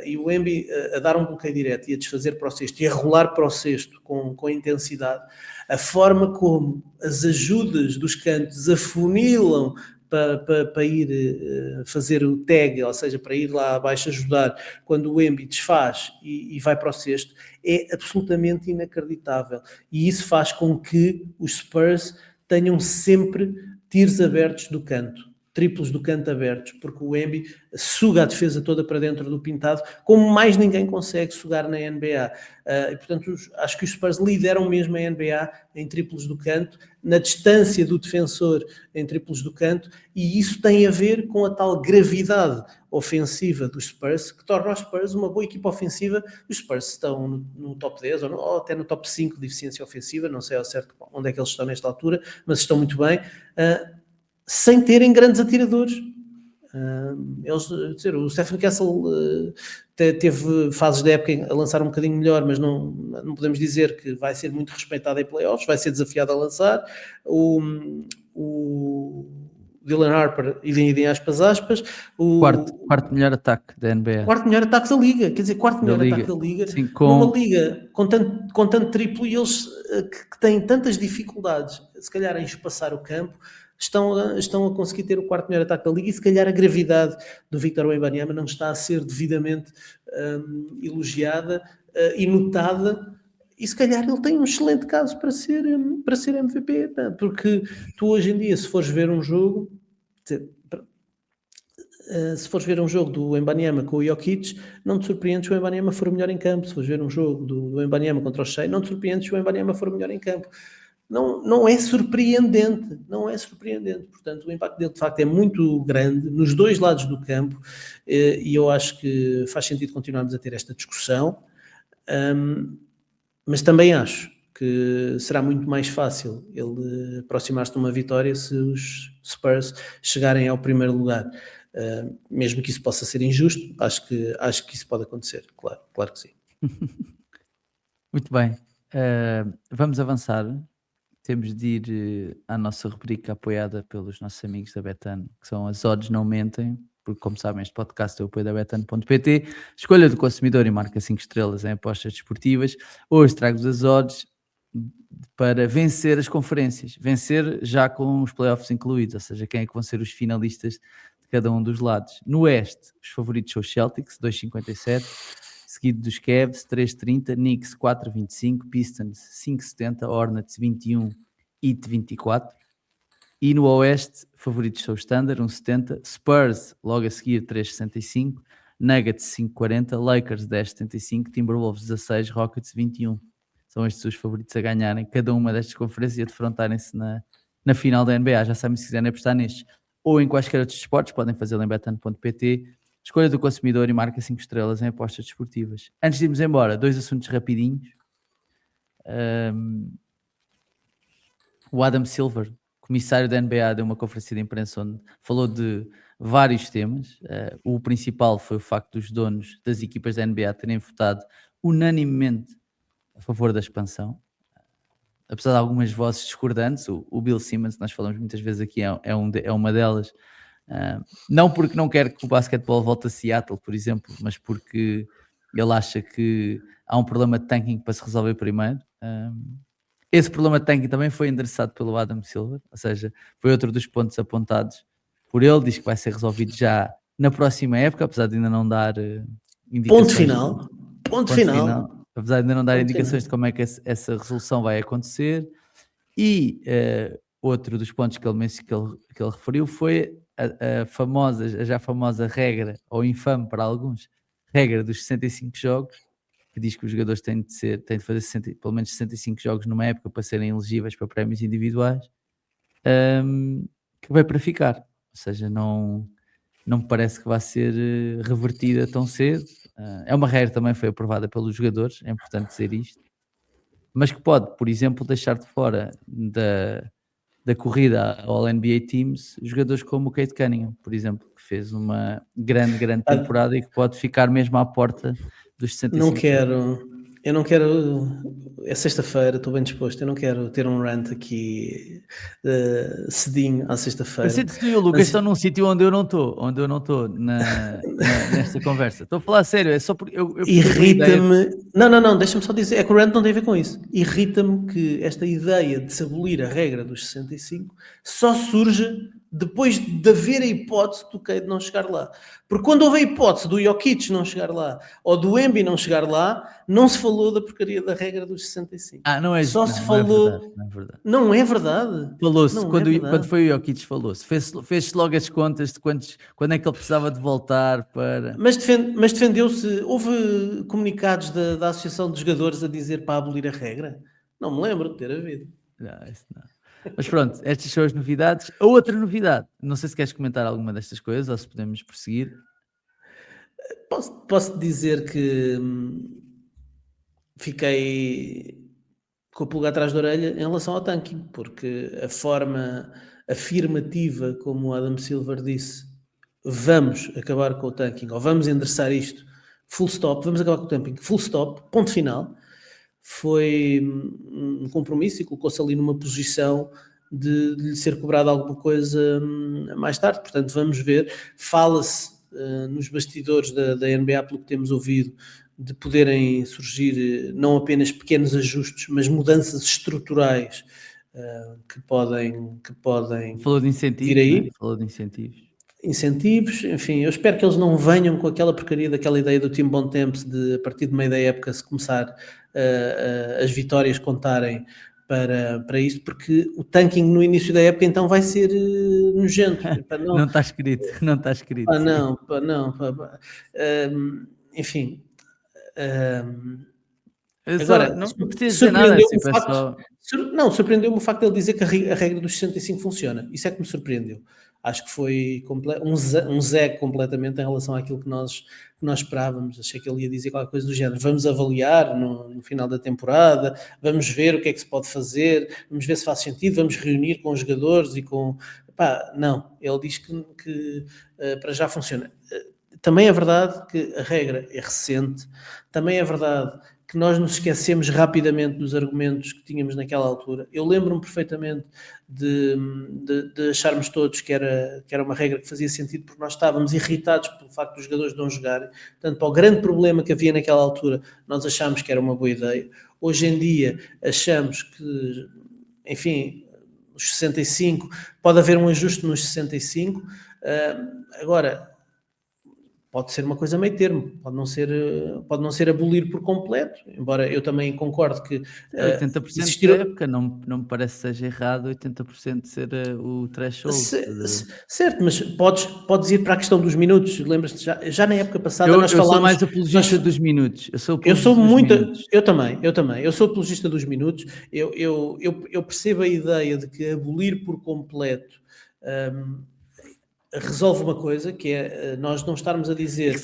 e o Wemby a dar um bloqueio direto e a desfazer para o cesto e a rolar para o cesto com intensidade, a forma como as ajudas dos cantos afunilam para ir fazer o tag, ou seja, para ir lá abaixo ajudar, quando o Wemby desfaz e vai para o cesto, é absolutamente inacreditável. E isso faz com que os Spurs tenham sempre tiros abertos do canto, triplos do canto abertos, porque o Wemby suga a defesa toda para dentro do pintado, como mais ninguém consegue sugar na NBA. E, portanto, acho que os Spurs lideram mesmo a NBA em triplos do canto, na distância do defensor em triplos do canto, e isso tem a ver com a tal gravidade ofensiva dos Spurs, que torna os Spurs uma boa equipa ofensiva. Os Spurs estão no top 10 ou até no top 5 de eficiência ofensiva, não sei ao certo onde é que eles estão nesta altura, mas estão muito bem, sem terem grandes atiradores. O Stephen Castle teve fases da época a lançar um bocadinho melhor, mas não podemos dizer que vai ser muito respeitado em playoffs, vai ser desafiado a lançar. O Dylan Harper, idem aspas, o quarto melhor ataque da NBA. Quarto melhor ataque da Liga, quer dizer, quarto melhor ataque da Liga. Sim, numa liga com tanto triplo, e eles que têm tantas dificuldades, se calhar, em espaçar o campo, estão a conseguir ter o quarto melhor ataque da Liga, e se calhar a gravidade do Victor Wembanyama não está a ser devidamente elogiada e notada, e se calhar ele tem um excelente caso para ser MVP, porque tu hoje em dia, se fores ver um jogo do Wembanyama com o Jokic, não te surpreendes se o Wembanyama for o melhor em campo. Se fores ver um jogo do Wembanyama contra o Shea, não te surpreendes se o Wembanyama for o melhor em campo. Não é surpreendente, portanto o impacto dele de facto é muito grande nos dois lados do campo, e eu acho que faz sentido continuarmos a ter esta discussão, mas também acho que será muito mais fácil ele aproximar-se de uma vitória se os Spurs chegarem ao primeiro lugar, mesmo que isso possa ser injusto. Acho que isso pode acontecer, claro que sim. Muito bem, vamos avançar. temos de ir à nossa rubrica apoiada pelos nossos amigos da Betano, que são as odds não mentem, porque como sabem este podcast é o apoio da Betano.pt, escolha do consumidor e marca 5 estrelas em apostas desportivas. Hoje trago-vos as odds para vencer as conferências, vencer já com os playoffs incluídos, ou seja, quem é que vão ser os finalistas de cada um dos lados. No Oeste, os favoritos são os Celtics, 2,57, seguido dos Cavs, 3,30, Knicks, 4,25, Pistons, 5,70, Hornets, 21 e 24. E no Oeste, favoritos são os Thunder, 1,70, Spurs, logo a seguir, 3,65, Nuggets, 5,40, Lakers, 10,75, Timberwolves, 16, Rockets, 21. São estes os favoritos a ganharem cada uma destas conferências e a defrontarem-se na final da NBA. Já sabem, se quiserem apostar nestes ou em quaisquer outros esportes, podem fazê-lo em betano.pt. Escolha do consumidor e marca 5 estrelas em apostas desportivas. Antes de irmos embora, 2 assuntos rapidinhos. O Adam Silver, comissário da NBA, deu uma conferência de imprensa onde falou de vários temas. O principal foi o facto dos donos das equipas da NBA terem votado unanimemente a favor da expansão. Apesar de algumas vozes discordantes, o Bill Simmons, que nós falamos muitas vezes aqui, é uma delas. Não porque não quer que o basquetebol volte a Seattle, por exemplo, mas porque ele acha que há um problema de tanking para se resolver primeiro. Esse problema de tanking também foi endereçado pelo Adam Silver, ou seja, foi outro dos pontos apontados por ele. Diz que vai ser resolvido já na próxima época, apesar de ainda não dar indicações. Ponto final. Apesar de ainda não dar indicações de como é que essa resolução vai acontecer. E outro dos pontos que ele referiu foi a já famosa regra, ou infame para alguns, regra dos 65 jogos, que diz que os jogadores têm de fazer pelo menos 65 jogos numa época para serem elegíveis para prémios individuais, que vai para ficar. Ou seja, não me parece que vai ser revertida tão cedo. É uma regra que também foi aprovada pelos jogadores, é importante dizer isto, mas que pode, por exemplo, deixar de fora da corrida ao All-NBA Teams jogadores como o Cade Cunningham, por exemplo, que fez uma grande temporada e que pode ficar mesmo à porta dos 65. Eu não quero, é sexta-feira, estou bem disposto, eu não quero ter um rant aqui cedinho à sexta-feira. Eu sinto que tu e o Lucas estão num sítio onde eu não estou nesta conversa. Estou a falar sério, é só porque eu irrita-me. Não, deixa-me só dizer, é que o rant não tem a ver com isso. Irrita-me que esta ideia de se abolir a regra dos 65 só surge depois de haver a hipótese do Cade não chegar lá. Porque quando houve a hipótese do Jokic não chegar lá ou do Embiid não chegar lá, não se falou da porcaria da regra dos 65. Não é só não, se falou. Não é verdade. Não é verdade. Falou-se, quando foi o Jokic, falou-se. Fez-se logo as contas de quando é que ele precisava de voltar para... Mas defendeu-se, houve comunicados da Associação de Jogadores a dizer para abolir a regra? Não me lembro de ter havido. Não, isso não. Mas pronto, estas são as novidades. A outra novidade, não sei se queres comentar alguma destas coisas ou se podemos prosseguir. Posso dizer que fiquei com o pulgar atrás da orelha em relação ao tanking, porque a forma afirmativa como o Adam Silver disse, vamos acabar com o tanking, ou vamos endereçar isto, full stop, vamos acabar com o tanking, full stop, ponto final, foi um compromisso e colocou-se ali numa posição de lhe ser cobrado alguma coisa mais tarde. Portanto, vamos ver. Fala-se nos bastidores da NBA, pelo que temos ouvido, de poderem surgir não apenas pequenos ajustes, mas mudanças estruturais que podem Falou de incentivos, vir aí. Né? Falou de incentivos, enfim, eu espero que eles não venham com aquela porcaria daquela ideia do Tim Bontemps de a partir de meio da época se começar as vitórias contarem para isto, porque o tanking no início da época então vai ser nojento. Não está escrito. Enfim. Agora, não precisa dizer nada. Surpreendeu-me o facto de ele dizer que a regra dos 65 funciona. Isso é que me surpreendeu. Acho que foi um zé completamente em relação àquilo que nós esperávamos. Achei que ele ia dizer qualquer coisa do género. Vamos avaliar no final da temporada, vamos ver o que é que se pode fazer, vamos ver se faz sentido, vamos reunir com os jogadores e com... não, ele diz que para já funciona. Também é verdade que a regra é recente, também é verdade que nós nos esquecemos rapidamente dos argumentos que tínhamos naquela altura. Eu lembro-me perfeitamente de acharmos todos que era uma regra que fazia sentido, porque nós estávamos irritados pelo facto dos jogadores não jogarem. Portanto, para o grande problema que havia naquela altura, nós achámos que era uma boa ideia. Hoje em dia, achamos que, enfim, os 65, pode haver um ajuste nos 65. Agora, pode ser uma coisa meio termo, pode não ser abolir por completo, embora eu também concordo que 80% da época, não me parece que seja errado 80% ser o threshold. Certo, mas podes ir para a questão dos minutos. Lembras-te, já na época passada eu nós falámos... sou mais apologista dos minutos. Eu também. Eu sou apologista dos minutos. Eu percebo a ideia de que abolir por completo resolve uma coisa, que é nós não estarmos a dizer que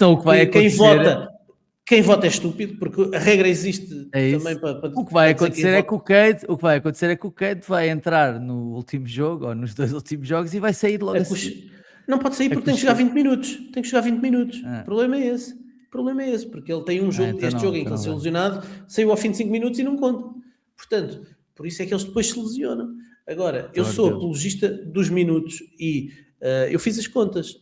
quem vota é estúpido, porque a regra existe também para... O que vai acontecer é que o Cade vai entrar no último jogo, ou nos 2 últimos jogos, e vai sair logo assim. Não pode sair porque tem que jogar 20 minutos. O problema é esse. Porque ele tem um jogo, jogo em que ele se ilusionado, saiu ao fim de 5 minutos e não conta. Portanto, por isso é que eles depois se lesionam. Agora, eu sou apologista dos minutos e eu fiz as contas.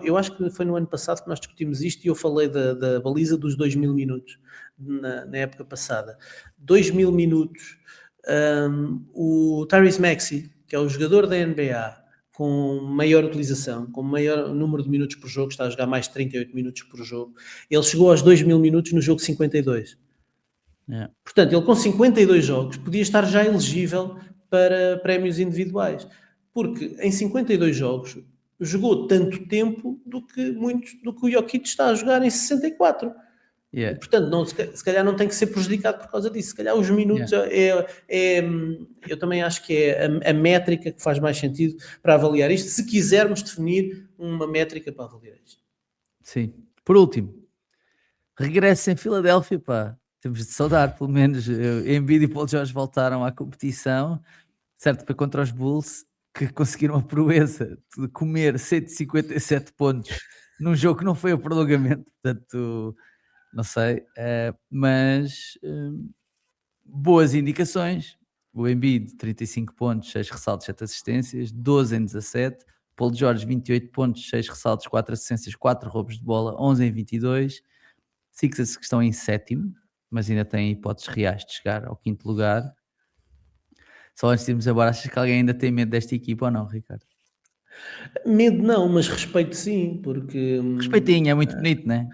Eu acho que foi no ano passado que nós discutimos isto e eu falei da baliza dos 2.000 minutos na época passada. 2.000 minutos. O Tyrese Maxey, que é o jogador da NBA com maior utilização, com maior número de minutos por jogo, está a jogar mais de 38 minutos por jogo, ele chegou aos 2.000 minutos no jogo 52. Portanto, ele com 52 jogos podia estar já elegível para prémios individuais, porque em 52 jogos jogou tanto tempo do que o Jokic está a jogar em 64. Portanto, se calhar não tem que ser prejudicado por causa disso. Se calhar os minutos eu também acho que é a métrica que faz mais sentido para avaliar isto, se quisermos definir uma métrica para avaliar isto. Sim. Por último, regresso em Filadélfia, pá. Temos de saudar, pelo menos. Embiid e Paul George voltaram à competição, certo, para contra os Bulls, que conseguiram a proeza de comer 157 pontos num jogo que não foi o prolongamento, portanto, não sei, mas boas indicações. O Embiid, 35 pontos, 6 ressaltos, 7 assistências, 12 em 17. Paul George, 28 pontos, 6 ressaltos, 4 assistências, 4 roubos de bola, 11 em 22. Sixers que estão em 7º, mas ainda têm hipóteses reais de chegar ao 5º lugar. Só antes de irmos embora, achas que alguém ainda tem medo desta equipa ou não, Ricardo? Medo não, mas respeito sim, porque... Respeitinho, é muito bonito, não é?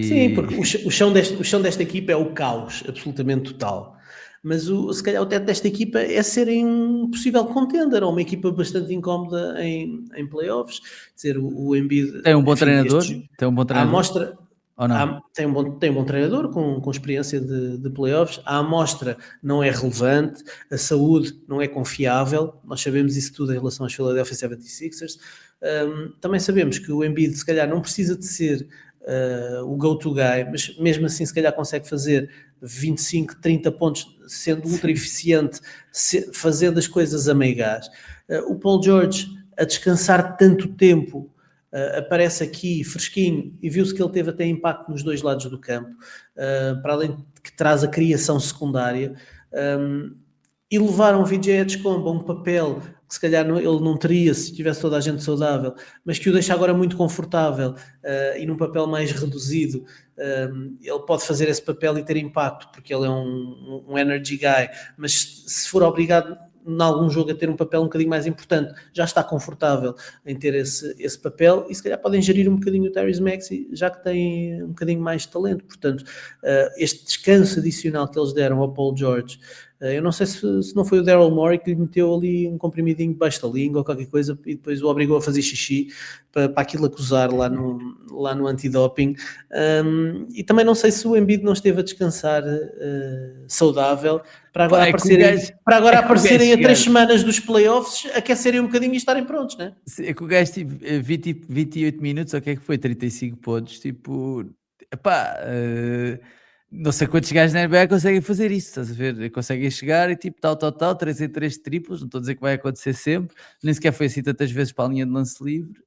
Sim, porque o chão desta equipa é o caos, absolutamente total. Mas se calhar o teto desta equipa é serem um possível contender, ou uma equipa bastante incómoda em playoffs. Dizer, o Embiid... Tem um bom treinador? Tem um bom treinador? A amostra... Ou não? Tem um bom treinador com experiência de playoffs. A amostra não é relevante, a saúde não é confiável. Nós sabemos isso tudo em relação aos Philadelphia 76ers. Também sabemos que o Embiid se calhar não precisa de ser o go-to guy, mas mesmo assim se calhar consegue fazer 25, 30 pontos, sendo ultra eficiente, fazendo as coisas a meio gás. O Paul George, a descansar tanto tempo, aparece aqui fresquinho e viu-se que ele teve até impacto nos dois lados do campo, para além de que traz a criação secundária, e levaram o VJ Edgecombe a um papel que se calhar ele não teria se tivesse toda a gente saudável, mas que o deixa agora muito confortável e num papel mais reduzido. Ele pode fazer esse papel e ter impacto, porque ele é um energy guy, mas se for obrigado em algum jogo a ter um papel um bocadinho mais importante, já está confortável em ter esse papel, e se calhar podem gerir um bocadinho o Tyrese Maxey, já que tem um bocadinho mais de talento. Portanto, este descanso adicional que eles deram ao Paul George, eu não sei se não foi o Daryl Morey que lhe meteu ali um comprimidinho debaixo da língua ou qualquer coisa e depois o obrigou a fazer xixi para aquilo acusar lá no antidoping. E também não sei se o Embiid não esteve a descansar saudável para agora aparecerem a 3 semanas dos playoffs, aquecerem um bocadinho e estarem prontos, não é? É que o gajo teve 28 minutos, ou o que é que foi? 35 pontos, tipo, epá, não sei quantos gajos na NBA conseguem fazer isso, estás a ver? Conseguem chegar e tipo tal, 3 em 3 triplos, não estou a dizer que vai acontecer sempre, nem sequer foi assim tantas vezes para a linha de lance livre.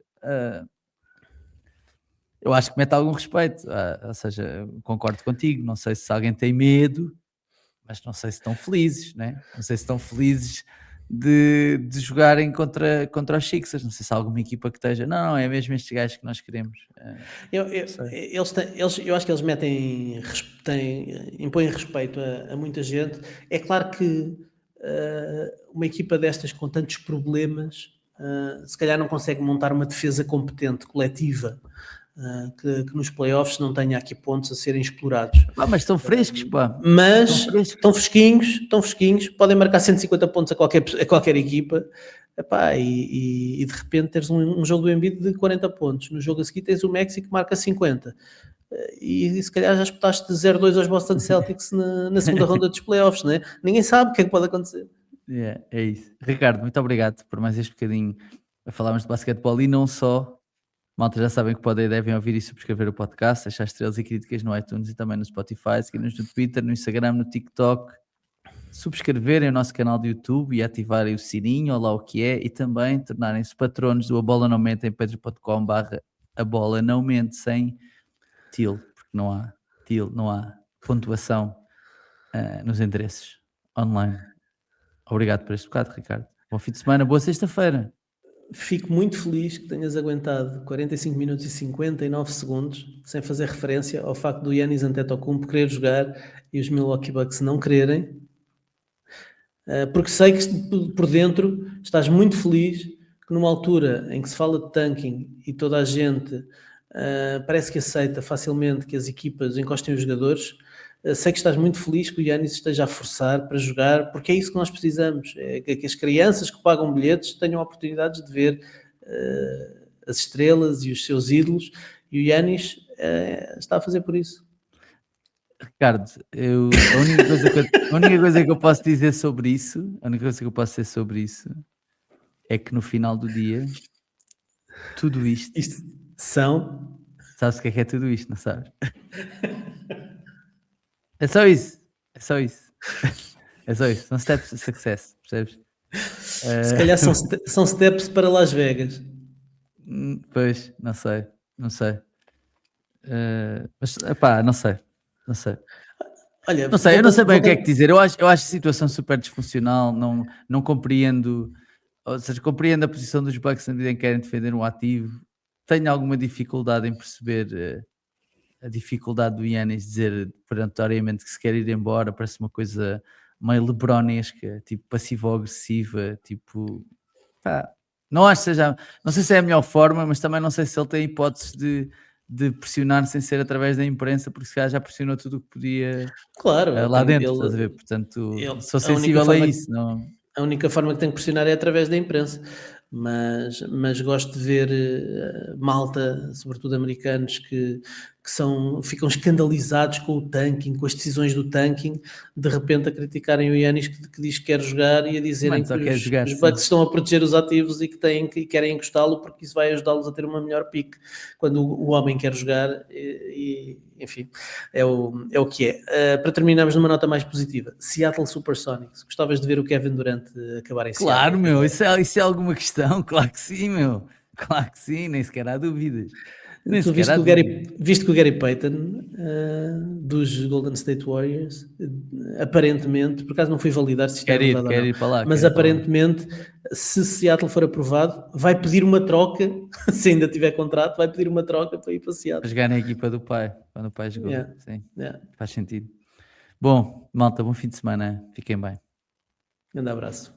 eu acho que mete algum respeito. Ou seja, concordo contigo. Não sei se alguém tem medo, mas não sei se estão felizes, né? Não sei se estão felizes de jogarem contra os Sixers. Não sei se há alguma equipa que esteja. Não, é mesmo estes gajos que nós queremos. Não sei. Eu acho que eles impõem respeito a muita gente. É claro que uma equipa destas com tantos problemas, se calhar não consegue montar uma defesa competente, coletiva, que nos playoffs não tenha aqui pontos a serem explorados. Pá, mas estão frescos, pá. Mas Estão frescos. estão fresquinhos, podem marcar 150 pontos a qualquer equipa. Epá, e de repente teres um jogo do Embiid de 40 pontos, no jogo a seguir tens o México que marca 50, e se calhar já espetaste 0-2 aos Boston Celtics na segunda ronda dos playoffs, né? Ninguém sabe o que é que pode acontecer. É isso. Ricardo, muito obrigado por mais este bocadinho a falarmos de basquetebol e não só. Malta, já sabem que podem e devem ouvir e subscrever o podcast, deixar estrelas e críticas no iTunes e também no Spotify, seguir-nos no Twitter, no Instagram, no TikTok, subscreverem o nosso canal de YouTube e ativarem o sininho, ou lá o que é, e também tornarem-se patronos do A Bola Não Mente em patreon.com/A Bola Não Mente, sem til, porque não há pontuação nos endereços online. Obrigado por este bocado, Ricardo. Bom fim de semana, boa sexta-feira. Fico muito feliz que tenhas aguentado 45 minutos e 59 segundos sem fazer referência ao facto do Giannis Antetokounmpo querer jogar e os Milwaukee Bucks não quererem, porque sei que por dentro estás muito feliz que numa altura em que se fala de tanking e toda a gente parece que aceita facilmente que as equipas encostem os jogadores, sei que estás muito feliz que o Giannis esteja a forçar para jogar, porque é isso que nós precisamos, é que as crianças que pagam bilhetes tenham oportunidades de ver as estrelas e os seus ídolos, e o Giannis está a fazer por isso. Ricardo, a única coisa que eu posso dizer sobre isso, é que no final do dia, tudo isto, São... sabes o que é tudo isto, não sabes? É só isso. É só isso. São steps to success, percebes? Se calhar são steps para Las Vegas. Pois, não sei. Mas, epá, não sei. Olha, Não sei, eu não sei bem o que é que dizer. Eu acho a situação super disfuncional, não compreendo, ou seja, compreendo a posição dos Bucks na medida em que querem defender um ativo. Tenho alguma dificuldade em perceber a dificuldade do Giannis dizer peremptoriamente que se quer ir embora. Parece uma coisa meio lebronesca, tipo passivo-agressiva, tipo... Pá, não sei se é a melhor forma, mas também não sei se ele tem hipóteses de pressionar sem ser através da imprensa, porque se calhar já pressionou tudo o que podia Claro, lá dentro, estás a ver? Portanto, sou sensível a isso. A única forma que tem que pressionar é através da imprensa, mas gosto de ver malta, sobretudo americanos, que ficam escandalizados com o tanking, com as decisões do tanking, de repente a criticarem o Giannis que diz que quer jogar e a dizerem que os Bucks estão a proteger os ativos e que querem encostá-lo porque isso vai ajudá-los a ter uma melhor pique, quando o homem quer jogar enfim, é o que é. Para terminarmos numa nota mais positiva, Seattle Supersonics, gostavas de ver o Kevin Durant acabar em Seattle? Claro, meu, isso é alguma questão, claro que sim, meu, claro que sim, nem sequer há dúvidas. Tu viste que o Gary Payton dos Golden State Warriors, aparentemente, por acaso não fui validar se isto é verdade ou não, ir para lá, mas aparentemente, se Seattle for aprovado, vai pedir uma troca, se ainda tiver contrato, vai pedir uma troca para ir para Seattle. Para jogar na equipa do pai, quando o pai jogou, sim, faz sentido. Bom, malta, bom fim de semana, fiquem bem. Grande abraço.